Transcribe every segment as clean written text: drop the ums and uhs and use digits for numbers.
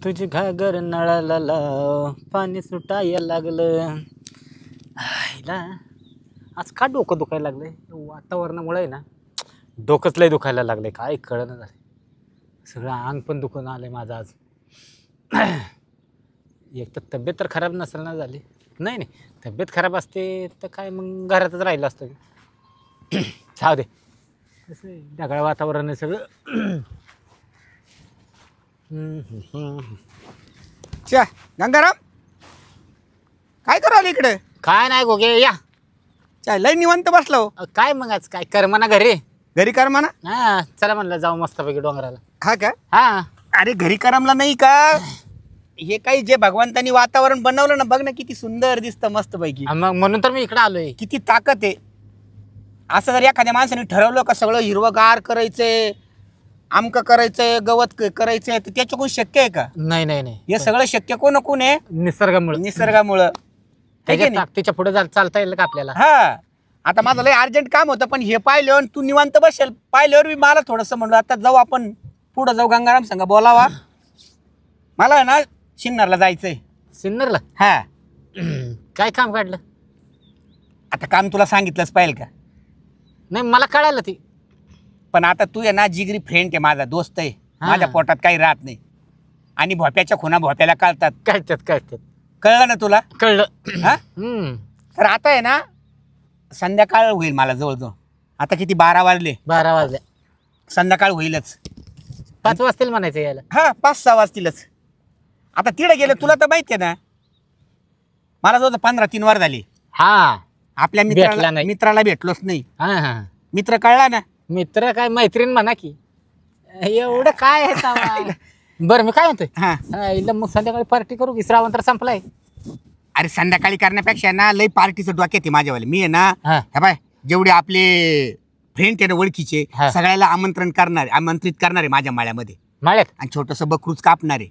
तुझी घागर नळाला लाव पाणी सुटायला लागलं. आईला आज का डोकं दुखायला लागलंय वातावरणामुळे ना. डोकंच लय दुखायला लागलंय काय कळलं झालं. सगळं अंग पण दुखून आलंय माझं आज. एक तर तब्येत तर खराब नसेल ना झाली. नाही नाही तब्येत खराब असते तर काय मग घरातच राहिलं असतं. जाऊ दे कसं ढगाळ वातावरण आहे सगळं. च्या गंगाराम काय करू आली इकडे? काय नाही गोगे या. च्या लय निवांत बसलो. काय मग आज काय कर म्हणा घरी. घरी कर म्हणा. हा चला म्हणलं जाऊ मस्तपैकी डोंगराला. हा का? हा अरे घरी करमला नाही का? हे काही जे भगवंतानी वातावरण बनवलं ना बघ ना किती सुंदर दिसतं मस्त पैकी. मग म्हणून तर मी इकडे आलोय. किती ताकद आहे. असं जर एखाद्या माणसाने ठरवलं का सगळं हिरवगार करायचंय आमकं करायचंय गवत करायचंय तर त्याच्याकडून शक्य आहे का? नाही नाही नाही हे सगळं शक्य कोण आहे? निसर्गामुळे. निसर्गामुळं. त्याच्या ताकदीच्या पुढे चालता येईल का आपल्याला? हा आता माझं लय अर्जंट काम होतं पण हे पाहिल्यावर तू निवांत बसेल पाहिल्यावर मी मला थोडंसं म्हणलं आता जाऊ आपण पुढं जाऊ गंगाराम संग बोलावा. मला आहे ना शिन्नरला जायचंय. सिन्नरला हा काय काम काढलं? आता काम तुला सांगितलंच पाहिजे का? नाही मला कळालं ती. पण आता तू आहे ना जिगरी फ्रेंड आहे माझा दोस्त आहे. हा. माझ्या पोटात काही राहत नाही आणि भोप्याच्या खुना भोप्याला कळतात. काय कळलं ना तुला? कळलं. हा तर आता आहे ना संध्याकाळ होईल मला जवळजवळ. आता किती 12 वाजले. 12 वाजले. संध्याकाळ होईलच. 5 वाजतील म्हणायचं यायला. हा 5-6 वाजतीलच. आता तिकडे गेलं तुला तर माहिती आहे ना मला जवळ 15-3 वार झाली. हा आपल्या भेटला नाही. मित्राला भेटलोच नाही. हा हा मित्र कळला ना. मित्र काय मैत्रीण म्हणा की एवढं काय आहे सावा. बरं मी काय म्हणतोय हा इला मग संध्याकाळी पार्टी करू की श्रावण तर संपलाय. अरे संध्याकाळी करण्यापेक्षा ना लय पार्टीचं डोक्यात आहे माझ्यावाले. मी आहे ना हा हे बाय जेवढे आपले फ्रेंड आहे ना ओळखीचे हा. सगळ्याला आमंत्रित करणारे माझ्या माळ्यामध्ये माळ्यात. आणि छोटंसं बकरूच कापणारे.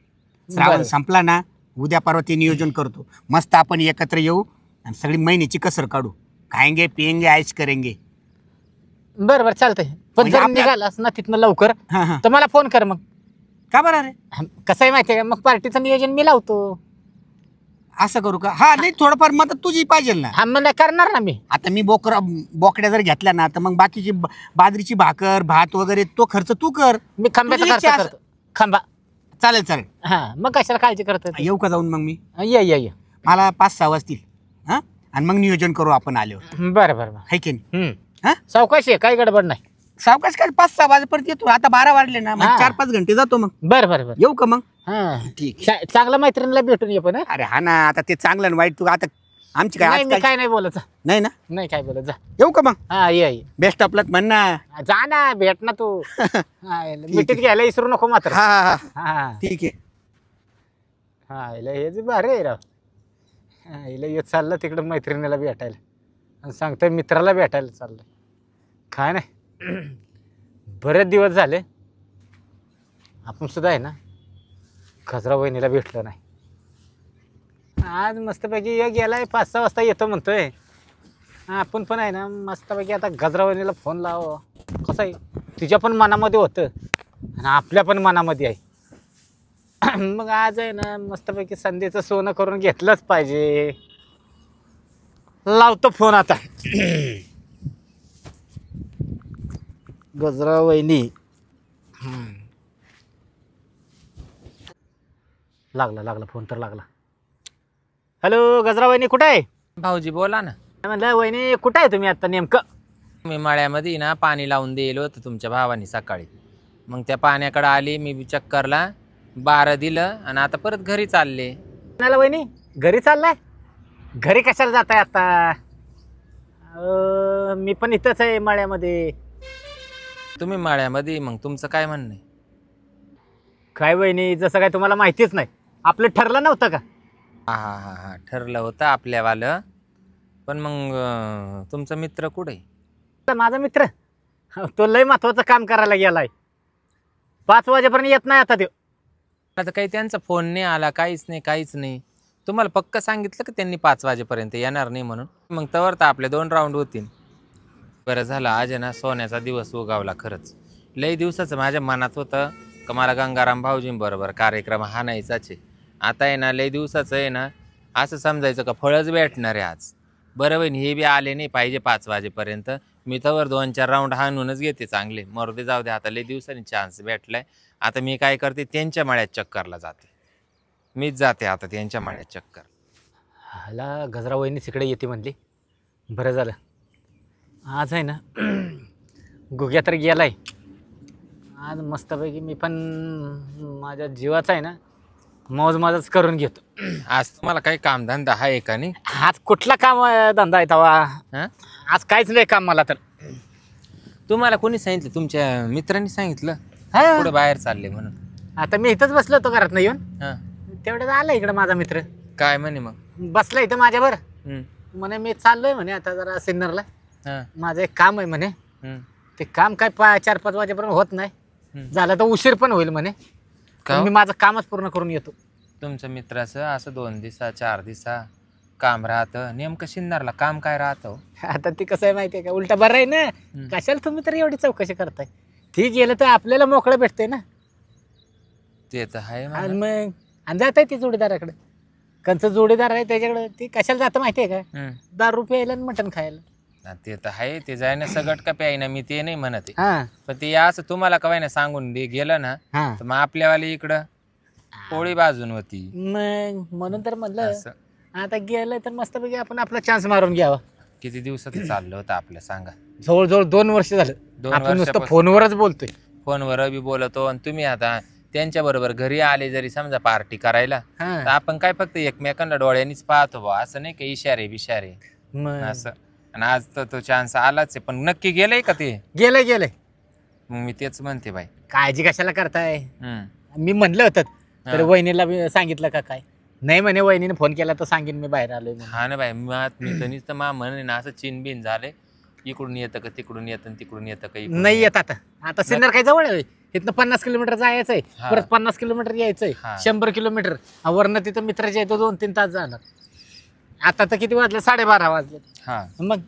श्रावण बरं. संपला ना उद्या परवा ते नियोजन करतो. मस्त आपण एकत्र येऊ आणि सगळी महिन्याची कसर काढू. खाएंगे पिएंगे ऐश करेंगे. बरं चालतंय पण म्हणजे जर आपल्या- निघालास ना तिथनं लवकर हा हा तर मला फोन कर मग. का बरं रे कसं आहे माहितीये का मग पार्टीचं नियोजन मी लावतो. असं करू का? हा नाही थोडंफार मदत तुझी पाहिजे ना. हा मग करणार ना मी. आता मी बोकड्या जर घेतल्या ना तर मग बाकीची बाजरीची भाकर भात वगैरे तो खर्च तू कर. मी खांब्याचा तुझी खर्च इच्छा करतो. खांबा. चालेल हा मग कशाला काळजी करतो ते? येऊ का जाऊन मग मी? ये मला 5-6 वाजतील. हा आणि मग नियोजन करू आपण आल्यावर. बरं है की नाही? हा सावकाश आहे काही गडबड नाही. सावकाश काय 5-6 वाजेपर्यंत येतो. आता 12 वाजले ना हा. 4-5 घंटे जातो मग. बरं येऊ का मग? हा ठीक. चांगल्या मैत्रिणीला भेटून ये पण हं? अरे हा ना आता ते चांगलं आणि वाईट तू आता आमची काय नाही मी आजकाल काय नाही बोलत जा. नाही ना. नाही काय बोलत जा. येऊ का मग? हा ये बेस्ट ऑफ लक म्हण ना. जा ना भेट ना तू. मिठीत घ्यायला विसरू नको मात्र. हा हा हा हा ठीक आहे. हा हे जे भारी आहे राव. हिला येत चाललं तिकडं मैत्रिणीला भेटायला आणि सांगतोय मित्राला भेटायला चाललं. काय नाही बरेच दिवस झाले आपण सुद्धा आहे ना खजरा वहिनीला भेटलो नाही. आज मस्तपैकी एक गेलाय 5-6 वाजता येतो म्हणतोय. आपण पण आहे ना मस्तपैकी आता गजरा वहिनीला फोन लाव. कसं आहे तुझ्या पण मनामध्ये होतं आणि आपल्या पण मनामध्ये आहे. मग आज आहे ना मस्तपैकी संधीचं सोनं करून घेतलंच पाहिजे. लावतो फोन आता. गजरा वहिनी. लागला फोन तर लागला. हॅलो गजरा वहिनी कुठे आहे? भाऊजी बोला ना. म्हणलं वहिनी कुठे आहे तुम्ही आता नेमकं? मी मळ्यामध्ये ना पाणी लावून दिलं होतं तुमच्या भावानी सकाळी. मग त्या पाण्याकडे आली मी चक्करला 12 दिलं आणि आता परत घरी चालले. म्हणाला वहिनी घरी चाललाय? घरी कशाला जाताय आता? मी पण इथंच आहे मळ्यामध्ये. तुम्ही मळ्यामध्ये मग तुमचं काय म्हणणं आहे? काय वहिनी जसं काय तुम्हाला माहितीच नाही. आपलं ठरलं नव्हतं का? हा ठरलं होतं आपल्यावालं. पण मग तुमचा मित्र कुठे आहे? माझा मित्र तो लय महत्वाचं काम करायला गेलाय. 5 वाजेपर्यंत येत नाही आता तो. आता काही त्यांचा फोन नाही आला काहीच नाही. तुम्हाला पक्क सांगितलं की त्यांनी 5 वाजेपर्यंत येणार नाही म्हणून. मग तवर तर आपले 2 राऊंड होतील. बरं झालं आज आहे ना सोन्याचा दिवस उगावला खरंच. लई दिवसाचं माझ्या मनात होतं का मला गंगाराम भाऊजींबरोबर कार्यक्रम हाणायचाच आहे. आता आहे ना लय दिवसाचं आहे ना, असं समजायचं का फळच भेटणार आहे आज. बरं बहीण हे बी आले नाही पाहिजे 5 वाजेपर्यंत. मी तर 2-4 राऊंड हाणूनच घेते चांगले. मरू जाऊ दे आता लय दिवसांनी चान्स भेटलाय. आता मी काय करते त्यांच्या मळ्यात चक्करला जाते. मीच जाते आता त्यांच्या मळ्यात चक्कर. हाला गजरा वहिनी तिकडे येते म्हणली. बरं झालं आज आहे ना गुग्या तर गेलाय. आज मस्तपैकी मी पण माझ्या जीवाचा आहे ना मौजमजाच करून घेतो. आज तुम्हाला काही कामधंदा आहे का नाही? आज कुठला काम धंदा आहे तवा? हां, आज काहीच नाही काम मला तर. तुम्हाला कोणी सांगितलं? तुमच्या मित्रांनी सांगितलं हा. पुढे बाहेर चालले म्हणून? आता मी इथंच बसलो होतो घरात येऊन. हां, तेवढ्यात आला इकडं माझा मित्र. काय म्हणे मग? बसला इथं माझ्यावर. हं, म्हणे मी चाललोय म्हणे आता जरा सिन्नरला. हां, माझं एक काम आहे म्हणे. हं. ते काम काय 4-5 वाजेपर्यंत होत नाही. हं. झालं तर उशीर पण होईल म्हणे. का पण हो? मी माझं कामच पूर्ण करून येतो. तुमच्या मित्राचं असं 2 दिवसा 4 दिवसा काम राहतं. नेमकं सिन्नरला काम काय राहतं हो? आता ती कसं आहे माहिती आहे का, उलटा बरं आहे ना. कशाला तुम्ही तर एवढी चौकशी करताय? ठीक गेलं तर आपल्याला मोकळं भेटतंय ना. ते तर आहे आणि म्हणा. मग आणि जात आहे ती जोडीदाराकडे. कंचं जोडीदार आहे त्याच्याकडे. ती कशाला जातं माहिती आहे का? हं. दारू प्यायला आणि मटण खायला. ते तर आहे. ते जाय ना सगट का प्यायना, मी ते नाही म्हणत आहे. हां पण ते असं तुम्हाला कवाय ना सांगून गेलं ना, हां. तर मग आपल्यावाली इकडं पोळी बाजून होती. मग म्हणून तर म्हणलं असं आता गेलं तर मस्तपैकी आपण आपला चान्स मारून घ्यावा. किती दिवसात चाललं होतं आपलं सांगा? जवळजवळ 2 वर्ष झालं 2 आपण नुसतं वर्षापासून. फोनवरच बोलतोय. फोनवर बी बोलतो आणि तुम्ही आता त्यांच्या बरोबर घरी आले जरी समजा पार्टी करायला, हां तर आपण काय फक्त एकमेकांना डोळ्यांनीच पाहतो बा, असं नाही का इशारे बिशारे मग असं. आणि आज तर तो चान्स आलाच आहे, पण नक्की गेलंय का ते? गेलंय गेलंय. मग मी तेच म्हणते बाई. काळजी कशाला करताय? हम्म. मी म्हणलं होतं तर हां. वहिनीला बी सांगितलं का काय? नाही म्हणे वहिनीने फोन केला तर सांगेन मी बाहेर आलोय म्हणून. हा ना बाई, मी तर नुसतं मा म्हणे ना असं चिनबिन झालंय. इकडून येतं का तिकडून येतं आणि तिकडून येतं का इकडून नाही येत आता. आता सिन्नर काय जवळ आहे? इथनं 50 किलोमीटर जायचंय, हा. परत 50 किलोमीटर यायचंय, हा. 100 किलोमीटर. वरनं तिथं मित्राच्या येतो 2-3 तास जाणार. आता तर किती वाजले? 12:30 वाजले. हा. मग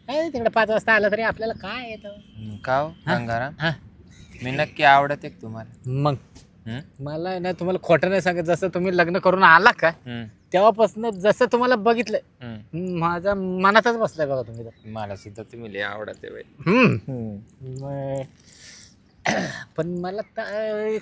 काय तिकडे 5 वाजता आला तरी आपल्याला काय येतं? का हो हा? गंगाराम, हा. मी नक्की आवडते का तुम्हाला? मग हम्म? मला आहे ना तुम्हाला खोटं नाही सांगत. जसं तुम्ही लग्न करून आला का हम्म, तेव्हापासून जसं तुम्हाला बघितलं हम्म. माझ्या मनातच बसलाय बघा तुम्ही तर. मला सुद्धा तुम्ही लय आवडते बाई. मग पण मला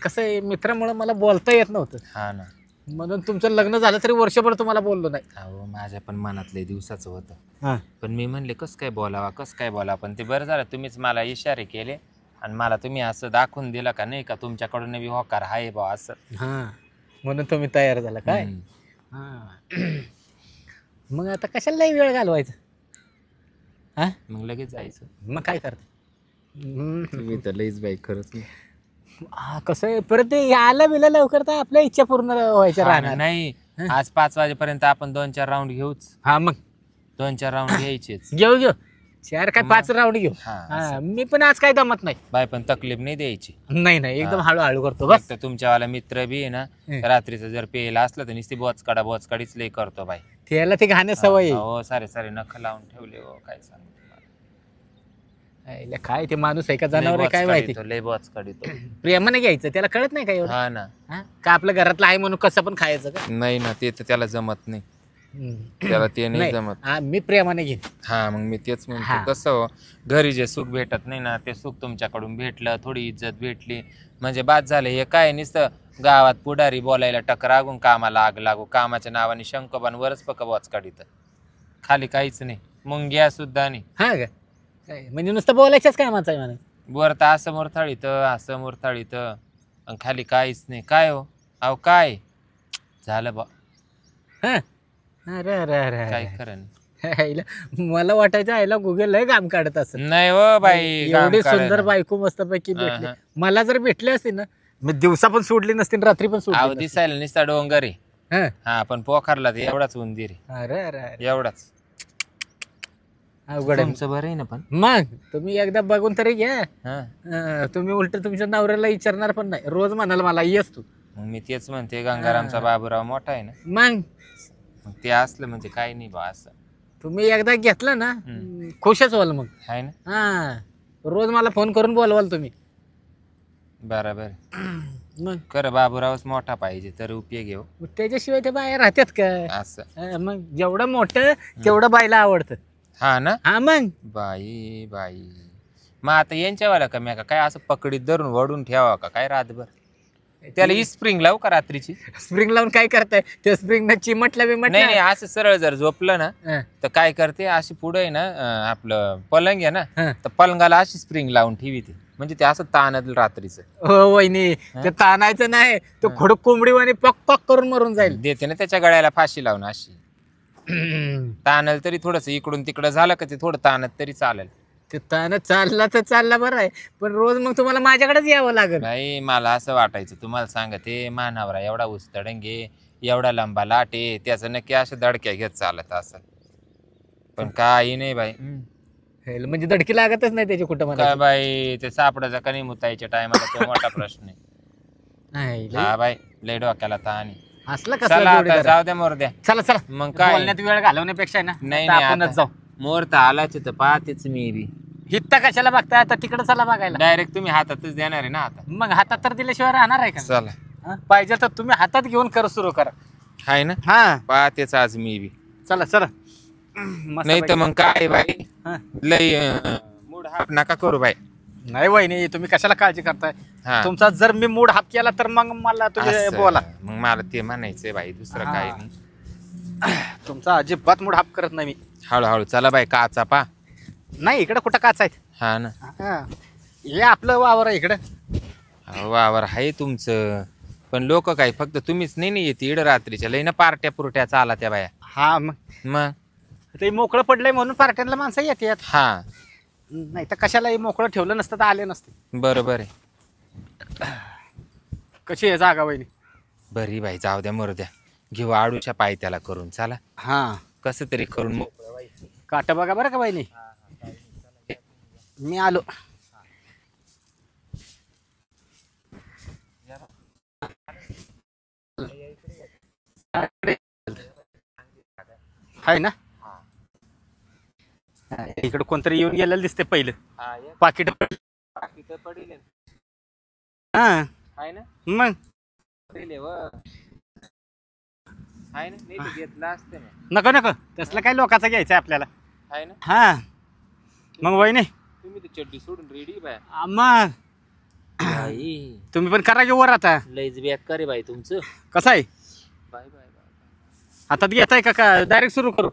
कसं आहे मित्रामुळे मला बोलता येत नव्हतं. हा ना. म्हणून तुमचं लग्न झालं तरी वर्षभर तुम्हाला बोललो नाही. अहो माझ्या पण मनात लय दिवसाचं होतं. हां पण मी म्हणले कसं काय बोलावा, कसं काय बोलावा. पण ते बरं झालं तुम्हीच मला इशारे केले आणि मला तुम्ही असं दाखवून दिलं का नाही का तुमच्याकडून बी होकार आहे बा असं. हां म्हणून तुम्ही तयार झाला काय? हम्म. हां मग आता कशाला लई वेळ घालवायचा? हां मग लगेच जायचं. मग काय करते? तुम्ही तर लईच बाई खरंच. कसं आहे परत ते आलं बिलं लवकर तर आपल्या इच्छा पूर्ण व्हायच्या हा ना, राहणार. नाही हं? आज 5 वाजेपर्यंत आपण 2-4 राऊंड घेऊच. हा मग 2-4 राऊंड घ्यायचेच. घेऊ 4 काय 5 राऊंड घेऊ. हा, हा मी पण आज काय दमत नाही. बाय पण तकलीफ नाही द्यायची. नाही एकदम हा. हळूहळू करतो बस. फक्त तुमच्यावाला मित्र बी आहे ना, हं. रात्रीचं जर पेला असलं तर नुसती बोचकाडीच लय करतो बाई. त्याला ते घाणे सवय आहे. हो सारे नख लावून ठेवले हो, काय सांगू तुम्हाला. आईला काय ते माणूस आहे का जनावर आहे काय माहिती. लय बोचकाडीतो. प्रेमाने घ्यायचं त्याला कळत नाही का एवढं? हा ना. हा? का आपल्या घरातलं आहे म्हणून कसं पण खायचं का? नाही ना, ते तर त्याला जमत नाही. हम्म. त्याला ते नाही नाही. जमत. हा, मी प्रेमाने घेईन. हा मग मी तेच हा. म्हणतो. कसं हो, घरी जे सुख भेटत नाही ना ते सुख तुमच्याकडून भेटलं, थोडी इज्जत भेटली म्हणजे बाद झालं. हे काय नुसतं गावात पुढारी बोलायला टकरागून कामाला आग लागू, कामाच्या नावाने शंकबांवरच पक बोचकाडीत, खाली काहीच नाही, मुंग्या सुद्धा नाही. हा का काय म्हणजे नुसतं बोलायच्याच कामाचं आहे म्हणा. वर तर असं मुरथाळीत आणि खाली काहीच नाही. काय हो अहो काय झालं बा, हा अरे अरे अरे काय अरे. खरं नाही. आईला मला वाटायचं आईला गुगल लय काम काढत असत. नाही हो बाई, काम एवढी करायला. सुंदर बायको मस्तपैकी हा, भेटली. हा. मला जर भेटली असती ना मी दिवसा पण सोडली नसती आणि रात्री पण अहो सोडली नसती. दिसायला नुसता डोंगर आहे. हा. हा पण पोखरला तर एवढाच उंदीर आहे, अरे अरे अरे एवढाच. अवघड आहे. तुमचं बरं आहे ना पण. मग तुम्ही एकदा बघून तरी घ्या. हा तुम्ही उलट तुमच्या नवऱ्याला विचारणार पण नाही. रोज म्हणाल मला येस तू. मग मी तेच म्हणते, गंगारामचा बाबूराव मोठा आहे ना, मग मग ते असलं म्हणजे काही नाही बा असं तुम्ही एकदा घेतलं ना खुशच व्हाल मग. आहे ना. हा रोज मला फोन करून बोलवाल तुम्ही. बरोबर मग खरं बाबूरावच मोठा पाहिजे तर उपयोग घेऊ त्याच्याशिवाय ते बाहेर राहतात का? असं मग जेवढं मोठं तेवढं बायला आवडतं. हा ना हा मग बाई बाई मग आता यांच्यावाला कमी का काय असं पकडीत धरून वडून ठेवा का काय रातभर त्याला स्प्रिंग लावू का रात्रीची स्प्रिंग लावून काय करताय? ते स्प्रिंग न चिमटलं नाही बिमटलं. नाही असं सरळ जर झोपलं ना हं, तर काय करते अशी पुढे आहे ना आपलं पलंग आहे ना हं. तर पलंगाला अशी स्प्रिंग लावून ठेवी ती म्हणजे ते असं ताणत रात्रीचं हो वहिनी ते ताणायचं नाही, तो खडक कोंबडीवाणी पक पक करून मरून जाईल. देते ना त्याच्या गळ्याला फाशी लावून अशी ताणल तरी थोडस इकडून तिकडं झालं का ते थोडं ताणत तरी चालेल. ते ताण चालला तर चालला बरं आहे, पण रोज मग तुम्हाला माझ्याकडेच यावं लागेल. नाही मला असं वाटायचं तुम्हाला सांगते मानावरा एवढा उस्तडंगे एवढा लंबा लाटे त्याचं नक्की असं दडक्या घेत चालत असं पण काही नाही बाई हेल, म्हणजे धडकी लागतच नाही त्याची कुठं काय मला. बाई ते सापडायचा कणी मुतायच्या टायमाला तो मोठा प्रश्न आहे. हा बाई लय डोक्याला ताणी असलं चला कसं आता जाऊ द्या मोर द्या चला चला, मग काय बोलण्यात वेळ घालवण्यापेक्षा ना नाही आता नाही आपणच आता जाऊ. मोर तर आलाच तर पाहतेच मी बी हित्ता कशाला बघताय? आता तिकडे चला बघायला. डायरेक्ट तुम्ही हातातच देणार आहे ना आता मग हातात तर दिल्याशिवाय राहणार आहे का? चला हा? पाहिजे तर तुम्ही हातात घेऊन कर सुरू करा. हाय ना हा पाहतेच आज मी बी चला चला. मस्त नाही तर पैकी. मग काय बाई हा. लय मूड हाप नका करू बाई. नाही वहिनी तुम्ही कशाला काळजी करताय? हा तुमचा जर मी मूड हाप केला तर मग मला तुम्ही असं. बोला. मग मला ते म्हणायचंय बाई दुसरं हा. काही नाही तुमचा अजिबात मूड हाप करत नाही मी. हळूहळू चला बाई काचा पा नाही इकडे कुठं काच आहेत. हा ना हा. हे आपलं वावर आहे इकडं. वावर आहे तुमचं पण लोक काय फक्त तुम्हीच नाही येते इड रात्रीच्या लई ना पार्ट्या पुरट्या चाला त्या बाया हा मग मग ते मोकळं पडलंय म्हणून पार्ट्यांना माणसं येतात. हा नाही तर कशाला हे मोकळं ठेवलं नसतं तर आले नसते. बरोबर आहे कशी आहे जागा वहिनी? बरी बाई जाऊ द्या मरू द्या घेऊ आडूच्या पाय त्याला करून चला हा कसं तरी करून मोकळं व्हायचं. काट बघा बरं का वहिनी. मी आलो. आहे ना इकडे कोणतरी येऊन गेलेलं दिसते पहिलं. पाकिट पडेल हा आहे ना मग पडेल व आहे ना नाही तर घेतला असते ना नको नको तसलं काय लोकांचं घ्यायचं आपल्याला. आहे ना हा मग वहिनी तुम्ही तर चड्डी सोडून रेडी बाय मग बाई तुम्ही पण करा घेऊ वर आता. लईच बॅक करे बाई तुमचं कसं आहे बाय बाय हातात घेताय का डायरेक्ट सुरू करू?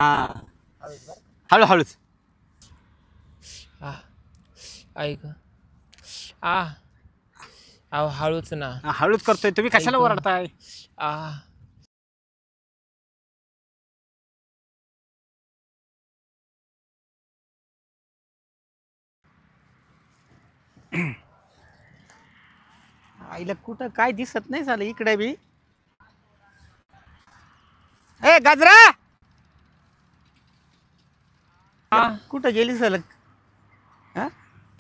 हा हळूहळूच. ऐक अहो हळूच ना हळूच करतोय. तुम्ही कशाला ओरडताय? आ आईला कुठं काय दिसत नाही झालं इकडे बी. ए गजरा कुठं गेली सलग? हा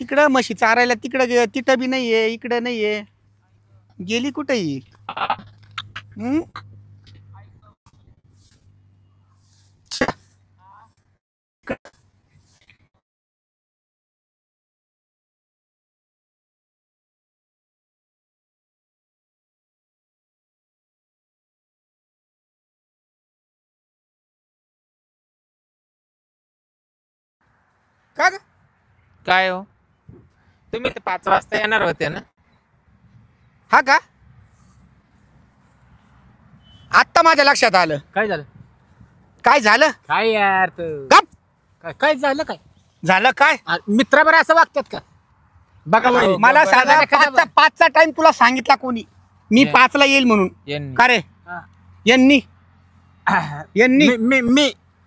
तिकडं म्हशी चारायला तिकडं तिथं बी नाहीये इकडं नाहीये. गेली कुठं ही? का ग? काय हो तुम्ही तर 5 वाजता येणार होते ना हा का? आत्ता माझ्या लक्षात आलं. काय झालं? काय झालं? काय यार गप! काय झालं? काय झालं काय? मित्राबर असं वागतात का? बघा वहिनी, मला बघा, सांगा बघा, पाचचा टाइम तुला सांगितला कोणी? मी ये. 5ला येईल म्हणून. यांनी. का रे हा. यांनी यांनी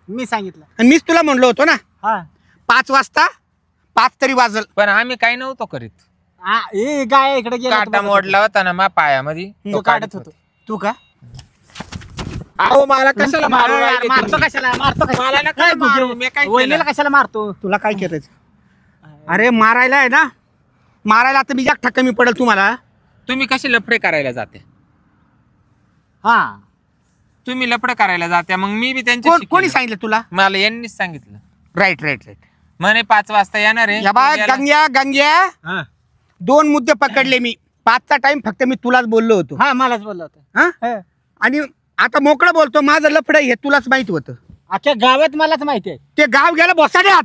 मी सांगितलं. आणि मीच तुला म्हणलो होतो ना हा 5 वाजता 5 तरी वाजल. पण आम्ही काही नव्हतो करीत ए गाय इकडे गेला काटा मोडला होता ना मा पायामध्ये तो काढत होतो. तू का? अहो मला कशाला मारू राहिले मारतो तुम्ही? कशाला मारतो मला नका काय मारू, तुझे? मी काय केलं? वहिनीला कशाला मारतो? तुला काय करायचं? अरे मारायला आहे ना, मारायला आता मी एकटा कमी पडेल तुम्हाला. तुम्ही कसे लफडे करायला जाते? हा तुम्ही लफडे करायला जात्या मग मी बी कोणी त्यांच्या सांगितलं तुला? मला यांनीच सांगितलं. Right right right. म्हणे 5 वाजता येणार आहे. या बा तो गेला. गंग्या हा 2 मुद्दे पकडले मी. 5चा टाइम फक्त मी तुलाच बोललो होतो. हा मलाच बोलला होता. हा हा. आणि आता मोकळं बोलतो. माझं लफड हे तुलाच माहित होतं. अख्ख्या गावात मलाच माहिती आहे. ते गाव गेलं बसाड्यात.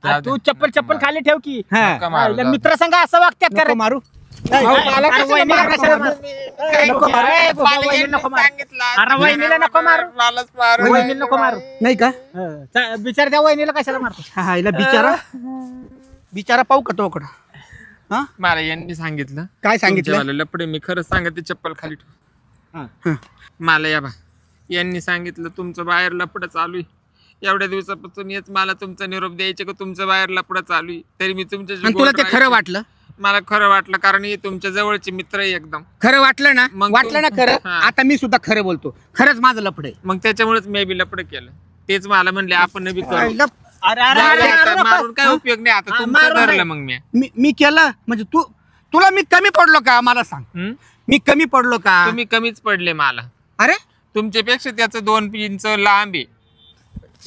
जाऊ दे. तू चप्पल खाली ठेव की. हा. नका मारू, जाऊ दे. मित्र संघ असं वागतात नको का मारू. नाही, अहो, नाही, मला नाही, कशाला वहिनीला मारू? कशाला मारू? नको मारू. ए, बाबा, मला वहिनीला नको मारू. सांगितलं. अरे वहिनीला नको मारू. मलाच मारू. वहिनीला नको मारू. नाही का बिचार त्या वहिनीला कशाला मारतो? हा हिला बिचारा पाहू का तोकडा. हा मला यांनी सांगितलं. काय सांगितलं? तुमच्यावाले लपडे मी खरंच सांगते चप्पल खाली ठेव. हा. मला या बा यांनी सांगितलं तुमचं बाहेर लपड चालू आहे. एवढ्या दिवसापासून येत मला तुमचा निरोप द्यायचे का तुमचं बाहेर लपड चालू आहे. तरी मी तुमच्या आणि तुला ते खरं वाटलं? मला खरं वाटलं कारण हे तुमच्या जवळचे मित्र आहे एकदम. खरं वाटलं ना? मग वाटलं ना खरं? हा. आता मी सुद्धा खरं बोलतो. खरंच माझं लफड आहे. मग त्याच्यामुळेच मी बी लपड केलं. तेच मला म्हणले आपण बी करू. आईला अरे अरे जाऊ अरे, दे आता, अरे, मारून काय उपयोग नाही आता. हा, तुमचं मारून धरलं नाही. मग मी. मी केलं म्हणजे तुला मी कमी पडलो का? मला सांग. हं? मी कमी पडलो का? तुम्ही कमीच पडले मला. अरे तुमच्यापेक्षा त्याचं 2 इंच लांब आहे.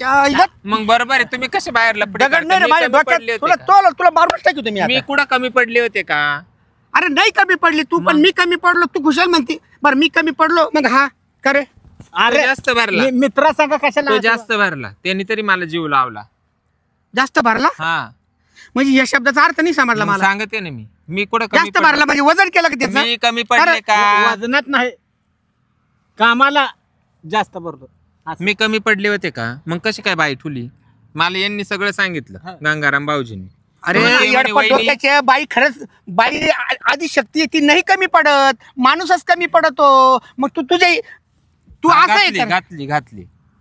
आईला मग बरोबर आहे. तुम्ही कसे बाहेर लपडे दगड करता? नाही रे मी माझ्या कमी डोक्यात. पडले तुला होते का? तुला मारूच टाकू तुम्ही मी आता. कुठं कमी पडले होते का? अरे नाही कमी पडली तू पण मी कमी पडलो. तू खुशाल म्हणते बरं मी कमी पडलो मग हा करे. तो अरे जास्त भरला. मित्रा संघ कशाला तो जास्त भरला. त्यांनी तरी मला जीव लावला. जास्त भरला हा म्हणजे या शब्दाचा अर्थ नाही समजला मग मला. सांगते ना मी कुठं कमी जास्त भरला म्हणजे वजन केलं का त्याचं? मी कमी पडले अरे, का? वजनात नाही कामाला जास्त भरतो. असं. मी कमी पडले होते का? मग कशी काय बाई ठुली? मला यांनी सगळं सांगितलं. हा. गंगाराम भाऊजींनी. अरे तेव्हा ते म्हणे, येडपट "वहिनी, डोक्याचे बाई खरंच बाई आधी शक्ती आहे, ती नाही कमी पडत. माणूसच कमी पडतो. मग तू हा, असं आहे घातली का?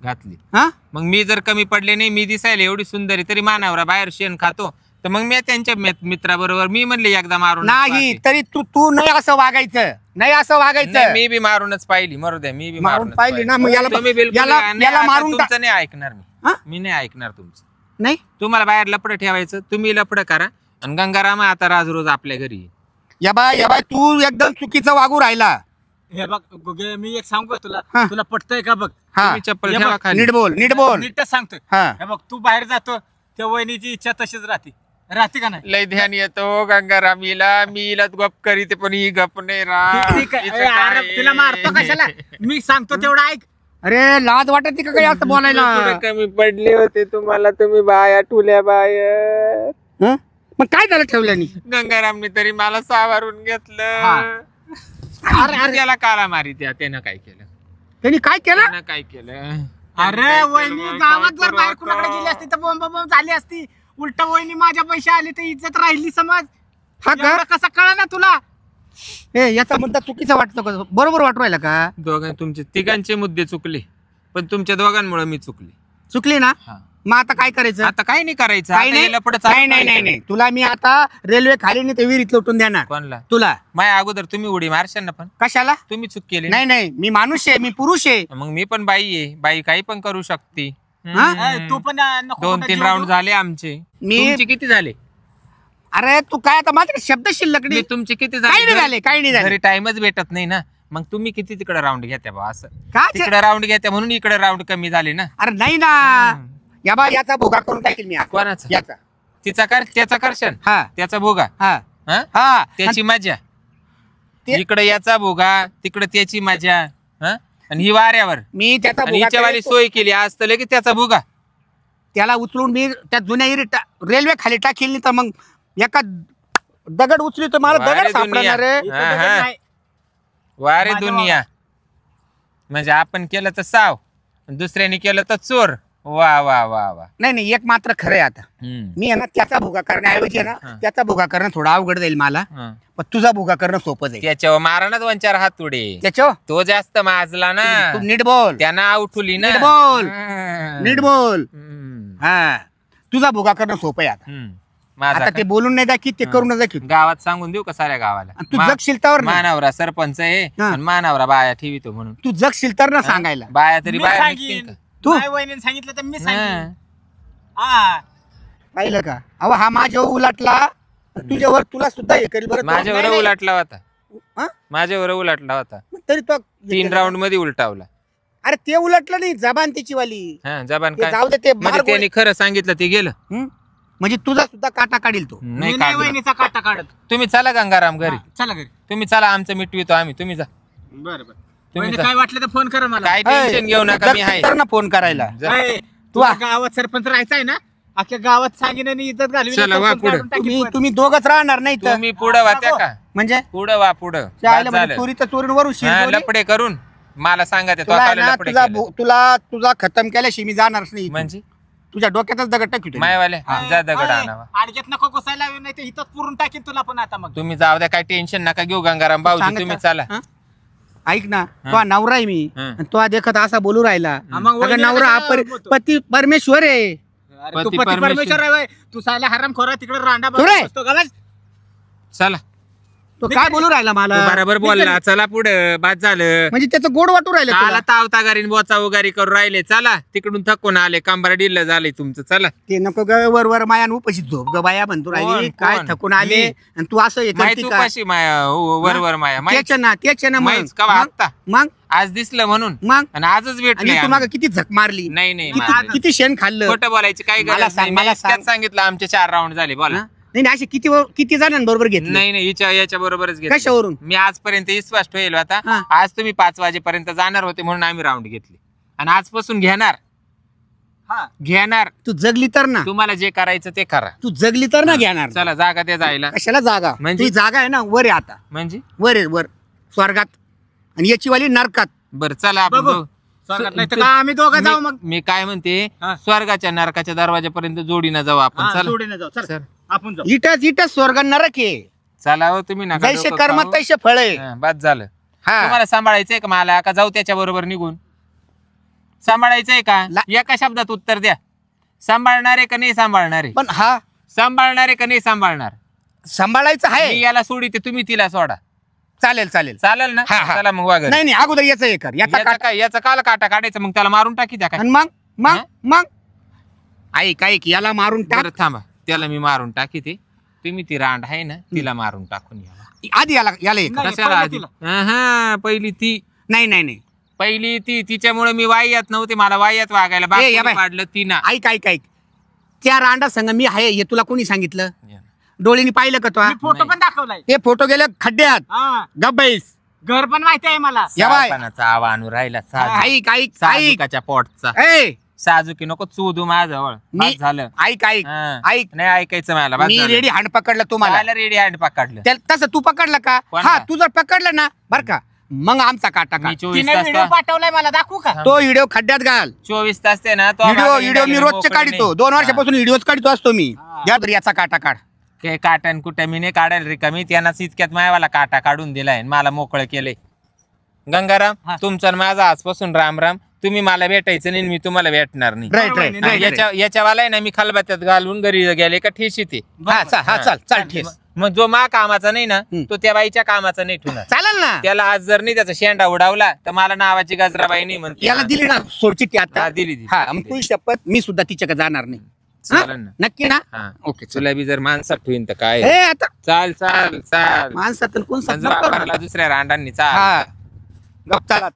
घातली हा मग मी जर कमी पडले नाही, मी दिसायला एवढी सुंदर आहे तरी मानावरा बाहेर शेण खातो, तर मग मी त्यांच्या मित्राबरोबर मी म्हणले एकदा मारून नाही तरी तू नाही असं वागायचं. नाही असं वागायचं. मी बी मारूनच पाहिली. मरू द्या, मी बी मारून मारूनच पाहिली ना, मग याला- तुम्ही बिलकुल याला- नाही, याला आता मारून टाक. तुमचं नाही ऐकणार हा? मी नाही ऐकणार तुमचं. नाही तुम्हाला बाहेर लपड ठेवायचं, तुम्ही लपड करा. आणि गंगाराम आता राज रोज आपल्या घरी. या बाय तू एकदम चुकीचं वागू राहिला. हे बघ गुगे, मी एक सांगू का तुला? हा. तुला पटतंय का बघ? हा तुम्ही चप्पल हे ठेवा बघ, खाली. नीट बोल. नीटच सांगतोय. हा हे बघ तू बाहेर जातो त्या वहिनीची इच्छा तशीच राहते का नाही? लय ध्यान येतो गंगाराम हिला गप करीते पण ही गप नाही राहत. ठीक आहे. हिचं ए, अरे, काय? तिला मारतो कशाला? मी सांगतो तेवढं ऐक. अरे लाज वाटत का काही असं बोलायला? कुठे कमी पडले होते तुम्हाला, तुम्ही बाया ठुल्या बाया. हं? मग काय झालं ठेवल्यानी? गंगारामने तरी मला सावरून घेतलं. हा. अरे त्याला काला मारी त्यानं काय केलं? त्यांनी काय केलं? त्यानं काय केलं? अरे वहिनी गावात जर बाहेर कुणाकडे गेली असती तर बॉम्ब झाली असती. उलट वहिनी माझ्या पैसे आले तर इज्जत राहिली समज. हा का? एवढं कसं कळलं ना तुला? याचा मुद्दा चुकीचा वाटतो का? बरोबर वाटू राहिला का? तुमचे तिघांचे मुद्दे चुकले, पण तुमच्या दोघांमुळे मी चुकले. चुकली ना? हा. मग आता काय करायचं? आता काय नाही करायचं. काही आता नाही हे लफडं चालू नाही करायचं. तुला मी आता रेल्वे खाली नाही ते विहिरीत लोटून देणार. कोणला? तुला माझ्या अगोदर तुम्ही उडी मारशाल ना, पण कशाला? तुम्ही चूक केली ना. नाही मी माणूस आहे, मी पुरुष आहे. मग मी पण बाई आहे. बाई काही पण करू शकते. हा? ए, तू पण नको 2-3 जीव राऊंड देऊ. झाले आमचे. मी- तुमचे किती झाले? अरे तू काय आता माझ्याकडे शब्द शिल्लक मी नाही. तुमचे किती काही नाही झाले? झाले काही नाही झाले. घरी टाइमच भेटत नाही ना. मग तुम्ही किती तिकडे राऊंड घेत्या बा? असं का तिकडे राऊंड घेत्या म्हणून इकडे राऊंड कमी झाले ना. अरे नाही ना. या बा याचा भोगा करून टाकेल मी आता. कोणाचा? याचा तिचा त्याचा करशन, हा त्याचा भोगा. हा हा? हा त्याची मजा. ते- इकडे याचा भोगा, तिकडे त्याची मजा. हा? आणि ही वाऱ्यावर मी त्याचा आणि भोगा हिच्यावाली करेल. सोय केली आज तर लगेच त्याचा भोगा. त्याला उचलून मी त्या जुन्या रेल्वे खाली टाकेल नाही तर मग एका दगड उचली तर मला वारे दगड सापडणार रे. इथं हा, दगड हा. नाही. वारे माझ्या दुनिया. म्हणजे आपण केलं तर साव, दुसऱ्याने केलं तर चोर. वा वा वा वा. नाही एक मात्र खरं आहे आता. हम्म. मी आहे ना त्याचा भोगा करण्याऐवजी आहे हा. ना त्याचा भोगा करणं थोडं अवघड जाईल मला. हा. पण तुझा भोगा करणं सोपं जाईल. त्याच्यावर मारा ना 2-4 हात तुडे. त्याच्या तो जास्त माजला ना, तू नीट बोल. त्यानं उठवली ना. नीट बोल. हा. नीट बोल. हम्म. हा तुझा भोगा करणं सोपं आहे आता. हम्म. माझा आता का? ते बोलून नाही दाखी ते करून दाखी. गावात सांगून देऊ का साऱ्या गावाला? तू जगशील तर ना. मानावरा सरपंच आहे हा. आणि मानावरा बाया ठेवितो म्हणून. तू जगशील तर ना सांगायला. बाया तरी मी बाया सांगीन. निघतील का? तू? माझ्या वहिनीने सांगितलं तर मी सांगेन. हा. हा. पाहिलं का? अहो हा माझ्या उलटला तुझ्यावर तुला सुद्धा हे करेल बरं. माझ्यावर नाही, नाही. उलटला होता. हा? माझ्यावर उलटला होता. तरी तो 3 राऊंड मध्ये उलटावला. अरे ते उलटलं नाही जबान त्याची वाली. हा जबान ते काय जाऊ दे ते म्हणजे मार त्यांनी खरं सांगितलं ते गेलं. हं? म्हणजे तुझा सुद्धा काटा काढील तो. मी नाही नाही काढलं. वहिनीचा काटा काढत. तुम्ही चला गंगाराम घरी. हा, चला घरी. तुम्ही चला, आमचं मिटवितो आम्ही. तुम्ही जा. बरं बरं. तुम्ही वहिनी जा. काय वाटलं तर फोन करा मला. काय टेन्शन घेऊ नका, मी आहे. तर ना फोन करायला. जा. ए, तुला गावात सरपंच राहायचं आहे ना, अख्ख्या गावात सांगेन आणि इज्जत घालवी. चला, वा पुढं. तुम्ही दोघच राहणार नाही तर तुम्ही पुढं वात्या का? म्हणजे पुढं वा पुढं. त्या आईला बस म्हणजे झालं. चोरीचं चोरीवरून हा, लपडे करून मला सांगा ते तुला आहे स्वतःला ना, लपडे तुझा केले. तुझा खतम केल्याशी मी जाणारच नाही इथून. म्हणजे तुझ्या डोक्यातच दगड टाकतो. मायवाले जा दगड आणावा. अडक्यात नको घुसायला नाही तर इथंच पुरून टाकीन तुला पण आता. मग तुम्ही जाऊ द्या, काय टेन्शन नका घेऊ गंगाराम भाऊजी. तुम्ही चला. ऐक ना, तो नवरा आहे मी, हं. आणि तो देखत असा बोलू राहिला. मग अगं वहिनीला नवरा हा कशाला बोलतो? पती परमेश्वर आहे. अरे तू पती पती परमेश्वर. परमेश्वर आहे. तू साला हराम खोरा तिकडे रांडा तू रे. बसतो का बस? चला, तो काय बोलू राहिला मला? तू बरोबर बोलला. चला पुढं, बाद झालं. म्हणजे त्याचं गोड वाटू राहिलं तुला. आला तावता गारीन बोचा उगारी करून राहिले. चला, तिकडून थकून आले, कंबर डिल्ल झाले तुमचं. चला, ते नको ग वर मायान उपाशी झोप ग बाया म्हणतो राहिली. कोण? काय कोण? थकून आले मी? आणि तू असं हे माहित करती तू का? कशी माया वर माया माहित त्याच्या ना मग माहीत का बा आत्ता? मग आज दिसलं म्हणून मग आणि आजच आणि भेटले तू माग किती झक मारली, नाही नाही किती मारलं. किती शेण खाल्लं. खोटं बोलायची काही मला गरज सांग, नाही. मला मी सांग. इतक्यात सांगितलं आमचे 4 राऊंड झाले. बोला. हा? नाही नाही, असे किती जणांबरोबर घेतले? नाही नाही, याच्या बरोबरच घेतलं. कशावरून? मी आजपर्यंत विश्वास ठेवला होता. हा. आज तुम्ही 5 वाजेपर्यंत जाणार होते म्हणून आम्ही राऊंड घेतले आणि आजपासून घेणार. हा. घेणार. तू जगली तर ना, तुम्हाला जे करायचं ते करा. तू जगली तर ना घेणार. चला, जागा ते जायला. कशाला जागा? म्हणजे? तुझी जागा आहे ना वर आहे आता. म्हणजे वर आहे वर स्वर्गात, आणि याची वाली नरकात. बरं, चला आपण बघू. जाऊ. स्वागत नाही तर का आम्ही दोघं जाऊ मग. मी काय म्हणते, हा. स्वर्गाच्या नरकाच्या दरवाजापर्यंत जोडीनं जाऊ आपण. हा, चला जोडीनं जाऊ. चल, चल. आपण जाऊ. इटच स्वर्ग नरक आहे. चला हो, तुम्ही नका जैसे डोकं कर्म खाऊ. तैसे फळ आहे. हा, बाद झालं. हा. तुम्हाला सांभाळायचंय का मला, का जाऊ त्याच्या बरोबर निघून? सांभाळायचंय का? एका शब्दात उत्तर द्या. सांभाळणारे का नाही सांभाळणारे? पण हा सांभाळणारे का नाही सांभाळणार? सांभाळायचं मी आहे. याला सोडीते, तुम्ही तिला सोडा. चालेल चालेल. चालेल ना? हा, हा. चला मग वागर. नाही नाही, अगोदर याचं हे कर. याचा काटा. याचा काल काटा काढायचा, मग त्याला मारून टाकी द्या काय? आणि मग मग हा? मग ऐक ऐक, याला मारून टाक. बरं थांबा, त्याला मी मारून टाकी ते. तुम्ही ती रांड आहे ना, तिला मारून टाकून या. आधी याला हे कर. नाही, कशाला पहिलं आधी? तिला. हा, पहिली ती. नाही नाही नाही, पहिली ती. तिच्यामुळे मी वाह्यात नव्हते, मला वाह्यात वागायला ए, या बाकी बाय. पाडलं ती ना. ऐक ऐक ऐक, त्या रांडा संग मी आहे हे तुला कोणी सांगितलं? डोळ्यानी पाहिलं का तो? मी फोटो पण दाखवलाय. ते फोटो गेले खड्ड्यात. हा, गब्बैस. घर पण माहिती आहे मला. या बाय. सावकानाचा आवा आणू राहिला. ऐक ऐक ऐक. साजूकाच्या पोटचा. ए साजूकी नको चुदू माझ्याजवळ. बस झालं. ऐक ऐक हा. ऐक. नाही ऐकायचं मला. बस मी झालं. रेडी हँड पकडलं तुम्हाला. रेडी हँड पकडलं. तसं तू पकडलं का? कोणाला? हा, तू जर पकडलं ना बर का, मग आमचा काटा मी काढ. 24 तिने तास व्हिडिओ पाठवलाय मला, दाखवू का? तो व्हिडिओ खड्ड्यात घाल. 24 तास ते ना तो व्हिडिओ मागे व्हिडिओ मी येणार रोजचे मोकळी काढतो. नाही. 2 वर्षापासून व्हिडिओच काढतो असतो मी. हा. या बरं, याचा काटा काढ. काय काटन कुठं मी नाही काढायला रिकामी. त्यांनाच इतक्यात मायावाला काटा काढून दिलाय आणि मला मोकळं केलंय. गंगाराम, हा. तुमचं आणि माझा आजपासून राम राम. तुम्ही मला भेटायचं नाही, मी तुम्हाला भेटणार नाही. राईट बरोबर राईट आहे. राईट. याच्यावाला आहे ना, मी खलबत्त्यात घालून घरी गेले का ठेस येते. हा चाल चाल ठेस. मग जो मा कामाचा नाही ना, हम्म. तो त्या बाईच्या कामाचा नाही ठेवणार. चालेल ना. त्याला आज जर नाही त्याचा शेंडा उडावला तर मला नावाची गजराबाई नाही म्हणते. याला दिली ना सोडचिट्टी आता. हा, दिली. हा, मग तू शपथ, मी सुद्धा तिच्याकडे जाणार नाही. हा? चालेल ना. नक्की ना? हा. ओके चल. तुला बी जर माणसात ठेवीन तर काय. ए आता चाल चाल चाल. माणसातून कोण आणि सत्ता वापरला दुसऱ्या रांडांनी चाल. हा गप चाला.